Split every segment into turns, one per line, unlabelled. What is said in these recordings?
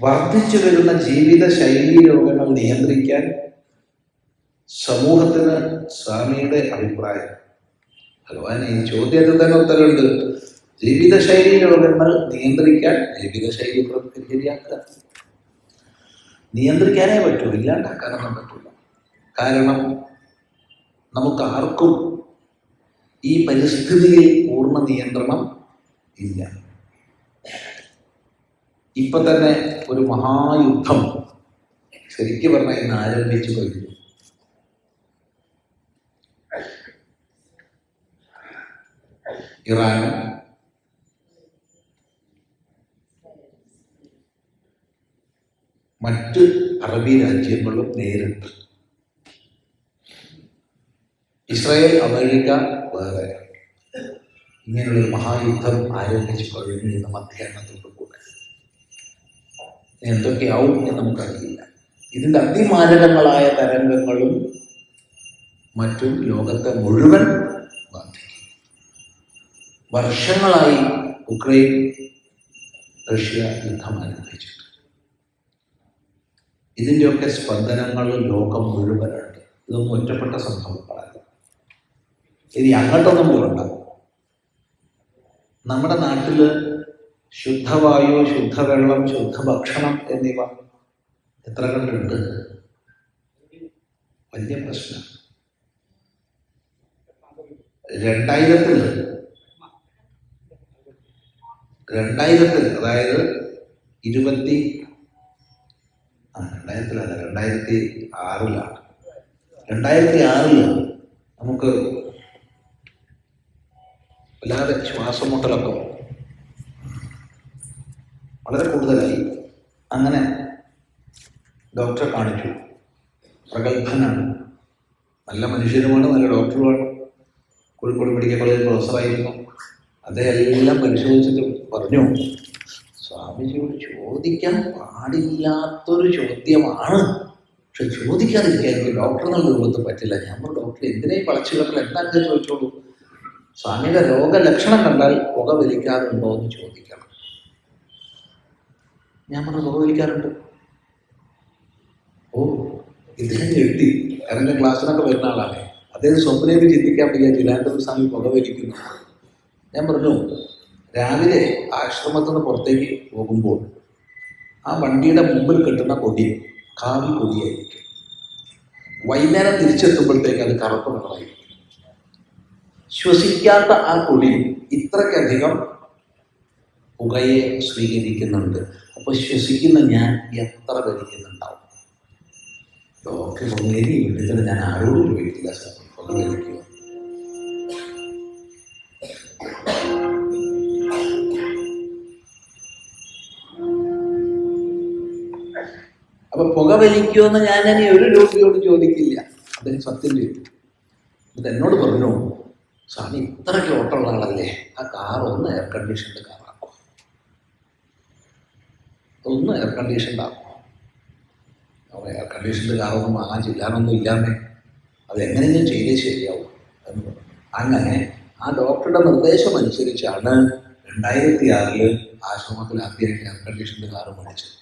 വർദ്ധിച്ചു വരുന്ന ജീവിത ശൈലീ രോഗങ്ങൾ നിയന്ത്രിക്കാൻ സമൂഹത്തിന് സ്വാമിയുടെ അഭിപ്രായം. ഭഗവാൻ ഈ ചോദ്യത്തിൽ തന്നെ ഉത്തരവുണ്ട്. ജീവിതശൈലി രോഗങ്ങൾ നിയന്ത്രിക്കാൻ ജീവിതശൈലി ശരിയാക്കുക. നിയന്ത്രിക്കാനേ പറ്റൂ, ഇല്ലാണ്ടാക്കാനൊന്നും പറ്റില്ല. കാരണം നമുക്ക് ആർക്കും ഈ പരിസ്ഥിതിയിൽ പൂർണ്ണ നിയന്ത്രണം ഇല്ല. ഇപ്പൊ തന്നെ ഒരു മഹായുദ്ധം ശരിക്കും പറഞ്ഞാൽ ഇന്ന് ആരംഭിച്ചു കഴിഞ്ഞു. ഇറാനും മറ്റ് അറബി രാജ്യങ്ങളും നേരിട്ട്, ഇസ്രായേൽ അമേരിക്ക വേറെ, ഇങ്ങനെയുള്ളൊരു മഹായുദ്ധം ആരംഭിച്ചു കഴിഞ്ഞു ഇന്ന് മധ്യാഹ്നത്തോടു കൂടെ. എന്തൊക്കെയാവും എന്ന് നമുക്കറിയില്ല. ഇതിൻ്റെ അതിമാരകങ്ങളായ തരംഗങ്ങളും മറ്റും ലോകത്തെ മുഴുവൻ ബാധിക്കും. വർഷങ്ങളായി ഉക്രൈൻ റഷ്യ യുദ്ധം ആരംഭിച്ചിട്ട് ഇതിൻ്റെയൊക്കെ സ്പന്ദനങ്ങൾ ലോകം മുഴുവനുണ്ട്. ഇതൊന്നും ഒറ്റപ്പെട്ട സംഭവങ്ങളല്ല. ഇനി അങ്ങോട്ടൊന്നും പോകണ്ട. നമ്മുടെ നാട്ടിൽ ശുദ്ധവായു, ശുദ്ധവെള്ളം, ശുദ്ധഭക്ഷണം എന്നിവ എത്ര കണ്ടുണ്ട്? വലിയ പ്രശ്നം. 2000 അതായത് 2006 നമുക്ക് വല്ലാതെ ശ്വാസം മുട്ടലൊക്കെ വളരെ കൂടുതലായി. അങ്ങനെ ഡോക്ടറെ കാണിച്ചു. പ്രഗത്ഭനാണ്, നല്ല മനുഷ്യനുമാണ്, നല്ല ഡോക്ടറുമാണ്. കോഴിക്കോട് മെഡിക്കൽ കോളേജിൽ പ്രൊഫസറായിരുന്നു. അദ്ദേഹം എല്ലാം പരിശോധിച്ചിട്ട് പറഞ്ഞു, സ്വാമിജിയോട് ചോദിക്കാൻ പാടില്ലാത്തൊരു ചോദ്യമാണ്, പക്ഷെ ചോദിക്കാതിരിക്കാൻ എനിക്ക് ഡോക്ടർ എന്നുള്ള രൂപത്തിൽ പറ്റില്ല. ഞാൻ ഡോക്ടർ എന്തിനേയും വളച്ചു കേട്ടില്ല, എന്താണെന്ന് ചോദിച്ചോളൂ. സ്വാമിയുടെ രോഗലക്ഷണം കണ്ടാൽ പുക വലിക്കാറുണ്ടോ എന്ന് ചോദിക്കണം. ഞാൻ പറഞ്ഞു പുക വലിക്കാറുണ്ട്. ഓ, ഇദ്ദേഹം എഴുതി, കാരണം ക്ലാസ്സിനൊക്കെ വരുന്ന ആളാണ്. അദ്ദേഹം സ്വപ്നയിൽ ചിന്തിക്കാൻ വയ്യ ചിലാണ്ടൊരു സ്വാമി പുക വലിക്കുന്നു. ഞാൻ പറഞ്ഞു, രാവിലെ ആശ്രമത്തിൽ നിന്ന് പുറത്തേക്ക് പോകുമ്പോൾ ആ വണ്ടിയുടെ മുമ്പിൽ കെട്ടുന്ന കൊടി കാവി കൊടിയായിരിക്കും. വൈകുന്നേരം തിരിച്ചെത്തുമ്പോഴത്തേക്ക് അത് കറുപ്പ് കളറായിരിക്കും. ശ്വസിക്കാത്ത ആ കൊടി ഇത്രയ്ക്കധികം പുകയെ സ്വീകരിക്കുന്നുണ്ട്. അപ്പോൾ ശ്വസിക്കുന്ന ഞാൻ എത്ര വലിക്കുന്നുണ്ടാവും? ഡോക്ടർ ഇനി വീട്ടിൽ ഞാൻ ആരോടും ചോദിക്കില്ല, സാർ പുക വലിക്കുക. അപ്പൊ പുക വലിക്കുമെന്ന് ഞാൻ ഇനി ഒരു രോഗിയോട് ചോദിക്കില്ല. അദ്ദേഹം സത്യം ചെയ്തു. ഇത് എന്നോട് പറഞ്ഞു, സ്വാമി ഇത്രയ്ക്ക് ഓട്ടമുള്ള ആളല്ലേ, ആ കാർ ഒന്ന് എയർ കണ്ടീഷൻഡ് കാറാക്കും, ഒന്ന് എയർ കണ്ടീഷൻഡ് ആക്കും. എയർ കണ്ടീഷൻഡ് കാറൊന്നും വാങ്ങാൻ ചെല്ലാനൊന്നും ഇല്ലാന്നേ, അതെങ്ങനെയും ചെയ്തേ ശരിയാവും എന്ന് പറഞ്ഞു. അങ്ങനെ ആ ഡോക്ടറുടെ നിർദ്ദേശം അനുസരിച്ചാണ് 2006 ആശ്രമത്തിൽ ആദ്യമായിട്ട് എയർ കണ്ടീഷൻഡ് കാറ് മേടിച്ചത്.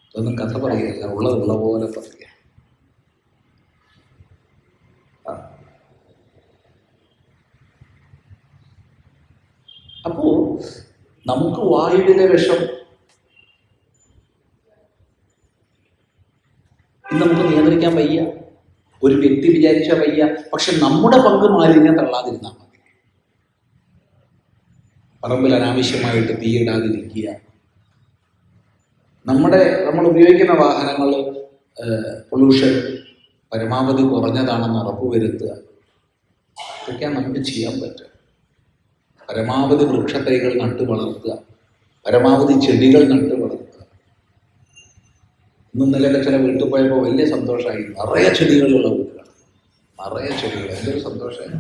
ഇതൊന്നും കഥ പറയുകയല്ല, ഉള്ള പോലെ പറയുക. അപ്പോ നമുക്ക് വായുവിലെ വിഷം ഇത് നമുക്ക് നിയന്ത്രിക്കാൻ വയ്യ, ഒരു വ്യക്തി വിചാരിച്ചാൽ വയ്യ. പക്ഷെ നമ്മുടെ പങ്ക് മാലിന്യം തള്ളാതിരുന്നാൽ മതി. പറമ്പിൽ അനാവശ്യമായിട്ട് തീയിടാതിരിക്കുക, നമ്മൾ ഉപയോഗിക്കുന്ന വാഹനങ്ങൾ പൊല്യൂഷൻ പരമാവധി കുറഞ്ഞതാണെന്ന് ഉറപ്പുവരുത്തുക. ഇതൊക്കെയാണ് നമുക്ക് ചെയ്യാൻ പറ്റുക. പരമാവധി വൃക്ഷത്തൈകൾ നട്ടു വളർത്തുക, പരമാവധി ചെടികൾ നട്ടു വളർത്തുക. ഇന്നലെയൊക്കെ ചില വീട്ടിൽ പോയപ്പോൾ വലിയ സന്തോഷമായി. നിറയെ ചെടികളുള്ള വീടുകൾ, നിറയെ ചെടികൾ, എന്തൊരു സന്തോഷമായി.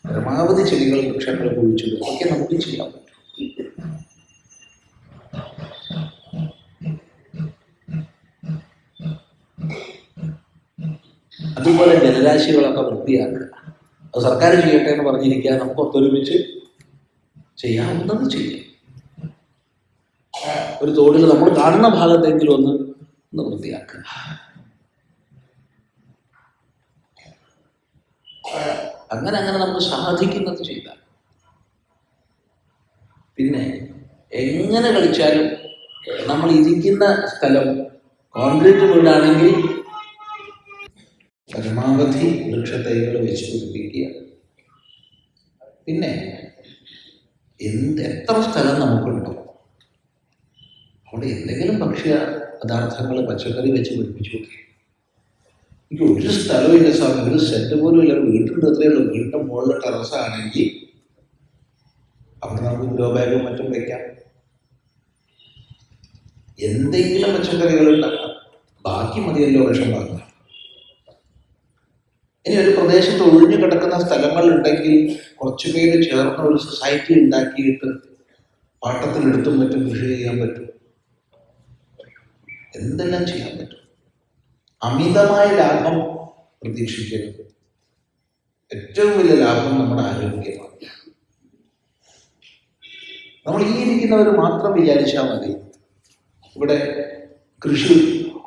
പരമാവധി ചെടികൾ വൃക്ഷങ്ങൾ കുഴിച്ചിടുക. ഇതൊക്കെ നമുക്ക് ചെയ്യാൻ പറ്റും. അതുപോലെ ജലരാശികളൊക്കെ വൃത്തിയാക്കുക. അത് സർക്കാർ ചെയ്യട്ടെ എന്ന് പറഞ്ഞിരിക്കുക, നമുക്ക് ഒത്തൊരുമിച്ച് ചെയ്യാവുന്നത് ചെയ്യാം. ഒരു തോടിൽ നമ്മൾ കാണുന്ന ഭാഗത്തെങ്കിലും ഒന്ന് വൃത്തിയാക്കുക. അങ്ങനെ നമുക്ക് സാധിക്കുന്നത് ചെയ്താൽ പിന്നെ എങ്ങനെ കളിച്ചാലും നമ്മൾ ഇരിക്കുന്ന സ്ഥലം കോൺക്രീറ്റ് വീടാണെങ്കിൽ പരമാവധി വൃക്ഷത്തൈകൾ വെച്ച് പിടിപ്പിക്കുക. പിന്നെ എത്ര സ്ഥലം നമുക്കുണ്ടോ അവിടെ എന്തെങ്കിലും ഭക്ഷ്യ പദാർത്ഥങ്ങൾ പച്ചക്കറി വെച്ച് പിടിപ്പിച്ചു. എനിക്ക് ഒരു സ്ഥലവും ഇല്ല സാറിന്, ഒരു സെറ്റ് പോലും ഇല്ല, വീട്ടിൻ്റെ അത്രയേ ഉള്ളൂ. വീടിൻ്റെ മുകളിൽ ടെറസാണെങ്കിൽ അവിടെ നമുക്ക് ഗ്രോ ബാഗും മറ്റും വയ്ക്കാം, എന്തെങ്കിലും പച്ചക്കറികൾ ഉണ്ടാക്കാം. ബാക്കി മതിയല്ലോ വിഷം വാങ്ങാൻ. ഇനി ഒരു പ്രദേശത്ത് ഒഴിഞ്ഞു കിടക്കുന്ന സ്ഥലങ്ങളുണ്ടെങ്കിൽ കുറച്ചു പേര് ചേർന്ന ഒരു സൊസൈറ്റി ഉണ്ടാക്കിയിട്ട് പാട്ടത്തിനെടുത്തും മറ്റും കൃഷി ചെയ്യാൻ പറ്റും. എന്തെല്ലാം ചെയ്യാൻ പറ്റും. അമിതമായ ലാഭം പ്രതീക്ഷിക്കരുത്. ഏറ്റവും വലിയ ലാഭം നമ്മുടെ ആരോഗ്യമാണ്. നമ്മൾ ഈ ഇരിക്കുന്നവർ മാത്രം വിചാരിച്ചാൽ മതി, ഇവിടെ കൃഷി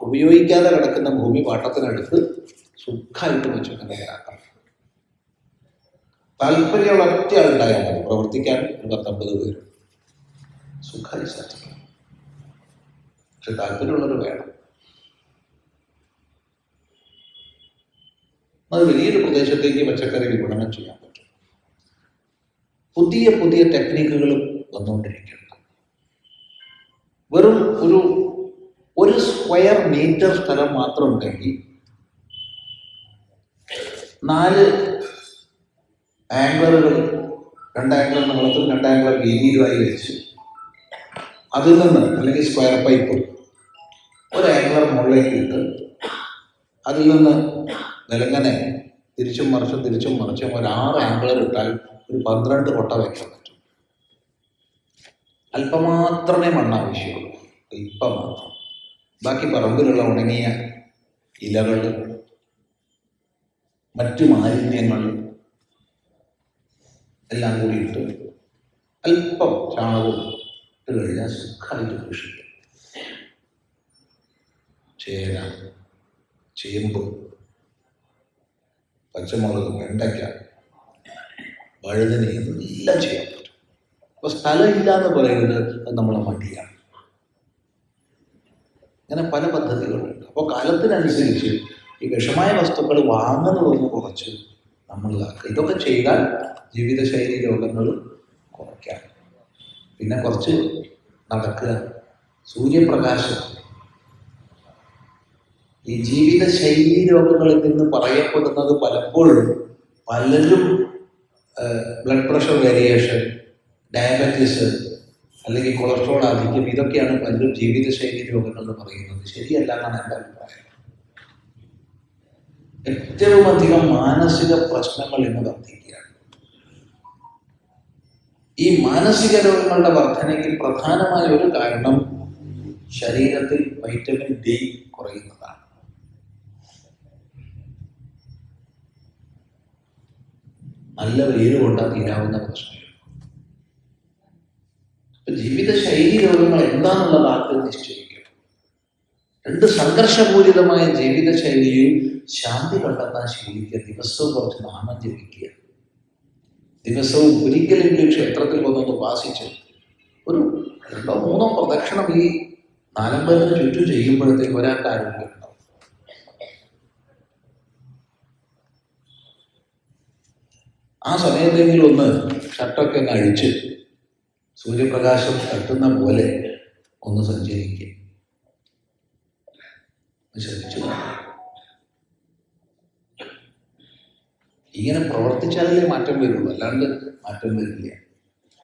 ഉപയോഗിക്കാതെ കിടക്കുന്ന ഭൂമി പാട്ടത്തിനടുത്ത് സുഖമായിട്ട് വെച്ചുകൊണ്ടാക്കാം. താല്പര്യമുള്ള ഒറ്റ ആളുണ്ടായാൽ മതി, പ്രവർത്തിക്കാൻ ഒരു 10-50 പേര് സുഖമായി സാധിക്കും. പക്ഷെ താല്പര്യമുള്ളവർ വേണം. അത് വലിയൊരു പ്രദേശത്തേക്ക് പച്ചക്കറി വിപണനം ചെയ്യാൻ പറ്റും. പുതിയ ടെക്നിക്കുകളും വന്നുകൊണ്ടിരിക്കുന്നുണ്ട്. വെറും ഒരു സ്ക്വയർ മീറ്റർ സ്ഥലം മാത്രം ഉണ്ടെങ്കിൽ 4 ആംഗ്ലറുകൾ, 2 ആംഗ്ലർ നീളത്തിൽ 2 ആംഗ്ലർ വീതിയിലുമായി വെച്ച് അതിൽ നിന്ന് അല്ലെങ്കിൽ സ്ക്വയർ പൈപ്പ് ഒരു ആംഗ്ലർ മുകളിലേക്ക് ഇട്ട് അതിൽ നിന്ന് നിലങ്ങനെ തിരിച്ചും മറിച്ചും ഒരു 6 ആംഗ്ലർ ഇട്ടാൽ ഒരു 12 കൊട്ട വയ്ക്കാൻ പറ്റും. അല്പമാത്രമേ മണ്ണ് ആവശ്യമുള്ളൂ, ഇപ്പം മാത്രം. ബാക്കി പറമ്പിലുള്ള ഉണങ്ങിയ ഇലകൾ, മറ്റു മാലിന്യങ്ങൾ എല്ലാം കൂടി ഇട്ട് അല്പം ചാണകവും ഇട്ട് കഴിഞ്ഞാൽ സുഖമായിട്ട് കൃഷി ചെയ്യും. ചേന, ചേമ്പ്, പച്ചമുളക്, വെണ്ടയ്ക്ക, വഴുതന എല്ലാം ചെയ്യാൻ പറ്റും. അപ്പോൾ സ്ഥലമില്ല എന്ന് പറയുന്നത് അത് നമ്മളെ മടിയാണ്. അങ്ങനെ പല പദ്ധതികളുണ്ട്. അപ്പോൾ കാലത്തിനനുസരിച്ച് ഈ വിഷമായ വസ്തുക്കൾ വാങ്ങുന്നതൊന്ന് കുറച്ച് നമ്മൾ ഇതാക്കുക. ഇതൊക്കെ ചെയ്താൽ ജീവിതശൈലി രോഗങ്ങൾ കുറയ്ക്കാം. പിന്നെ കുറച്ച് നടക്കുക, സൂര്യപ്രകാശം. ഈ ജീവിതശൈലി രോഗങ്ങളിൽ നിന്ന് പറയപ്പെടുന്നത് പലപ്പോഴും പലരും ബ്ലഡ് പ്രഷർ വേരിയേഷൻ, ഡയബറ്റീസ് അല്ലെങ്കിൽ കൊളസ്ട്രോൾ ആധിക്യം, ഇതൊക്കെയാണ് പലരും ജീവിതശൈലി രോഗങ്ങൾ എന്ന് പറയുന്നത്. ശരിയല്ല എന്നാണ് എൻ്റെ അഭിപ്രായം. ഏറ്റവും അധികം മാനസിക പ്രശ്നങ്ങൾ ഇന്ന് വർദ്ധിക്കുകയാണ്. ഈ മാനസിക രോഗങ്ങളുടെ വർധനയ്ക്ക് പ്രധാനമായ ഒരു കാരണം ശരീരത്തിൽ വൈറ്റമിൻ ഡി കുറയുന്നതാണ്. നല്ല വെയിൽ കൊണ്ടാൽ തീരാവുന്ന പ്രശ്നം. ജീവിതശൈലി രോഗങ്ങൾ എന്താണെന്നുള്ളത് ആദ്യം നിശ്ചയിക്കണം. 2 സംഘർഷപൂരിതമായ ജീവിതശൈലിയിൽ ശാന്തി കണ്ടെത്താൻ ശീലിക്കുക. ദിവസവും കുറച്ച് നാമം ജപിക്കുക. ദിവസവും ഒരിക്കലെങ്കിലും ക്ഷേത്രത്തിൽ വന്നൊന്ന് ഉപാസിച്ച് ഒരു 2-3 പ്രദക്ഷിണം ഈ 4 ചുറ്റും ചെയ്യുമ്പോഴത്തേക്ക് ഒരാൾക്ക് ആരോഗ്യം ഉണ്ടാവും. ആ സമയത്തെങ്കിലും ഒന്ന് ഷർട്ടൊക്കെ ഒന്ന് അഴിച്ച് സൂര്യപ്രകാശം തട്ടുന്ന പോലെ ഒന്ന് സഞ്ചരിക്കുക. ശ്രദ്ധിച്ചു. ഇങ്ങനെ പ്രവർത്തിച്ചാലേ മാറ്റം വരുള്ളൂ, അല്ലാണ്ട് മാറ്റം വരില്ല.